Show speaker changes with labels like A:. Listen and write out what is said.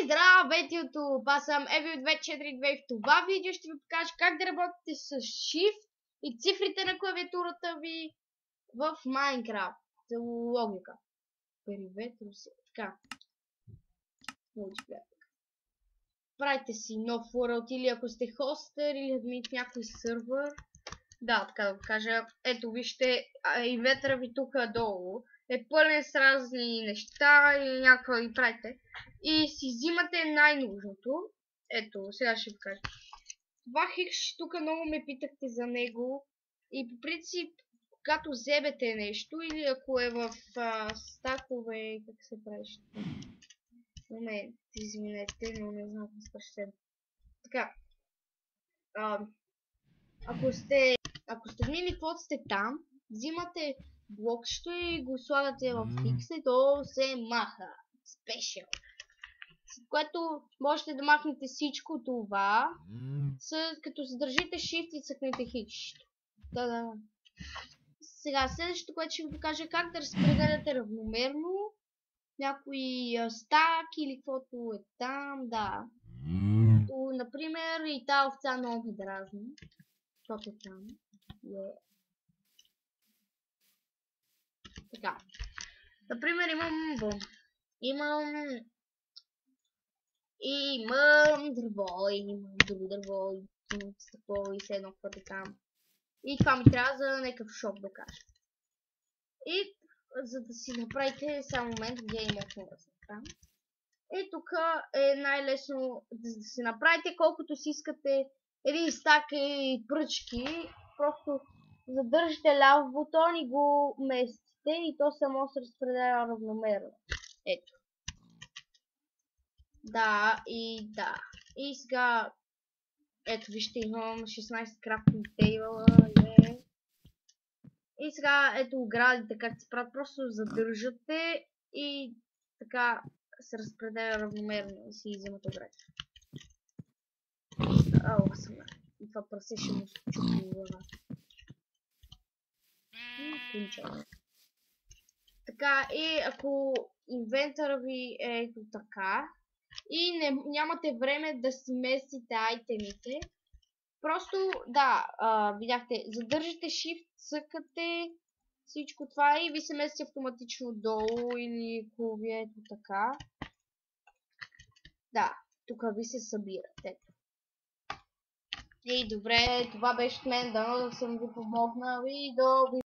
A: Здравейте, YouTube! Аз съм Evil242 и в това видео ще ви покажа как да работите с Shift и цифрите на клавиатурата ви в Minecraft. За логика. Привет, Руси. Така. Правите си нов URL или ако сте хостер или админ в някой сървър. Да, така да го кажа. Ето вижте, инвентъра ви тук долу е пълен с разни неща или някаква ви правите. И си взимате най-нужното. Ето, сега ще ви кажа. Това хикс, тук много ме питахте за него. И по принцип, когато вземете нещо или ако е в стакове, как се правиш? Момент, извинете, но не знам как съвсем. Така. Ако сте минали каквото сте там, взимате блокчето и го слагате в X и то се маха. Спешъл. С което можете да махнете всичко това, като задържите Shift и цъкнете Хикс. Да. Сега, следващото, което ще ви покажа как да разпределяте равномерно някой стак или каквото е там, да. Например, и тази овца много ми дразни. Защото е там. Така. Например, имам дърво, имам друго дърво, имам стъкло и все едно каквото е там. И това ми трябва за някакъв шоп да кажа. И за да си направите само момент, где има там. И тук е най-лесно да си направите колкото си искате един стак и пръчки. Просто задържите ляв бутон и го местите и то само се разпределя равномерно. Ето. Да. И сега, ето вижте, имам 16 крафтинг тейбъла. И сега, ето оградите как се правят, просто задържате и така се разпределя равномерно и си вземате оградите. И това прасе ще му чупи глава. Така, и ако инвентъра ви е ето така и нямате време да си местите айтемите, просто, видяхте, задържите Shift, цъкате всичко това и ви се мести автоматично долу или ако ви е ето така. Да, тук ви се събирате. И добре, това беше от мен, дано да съм ви помогнал и до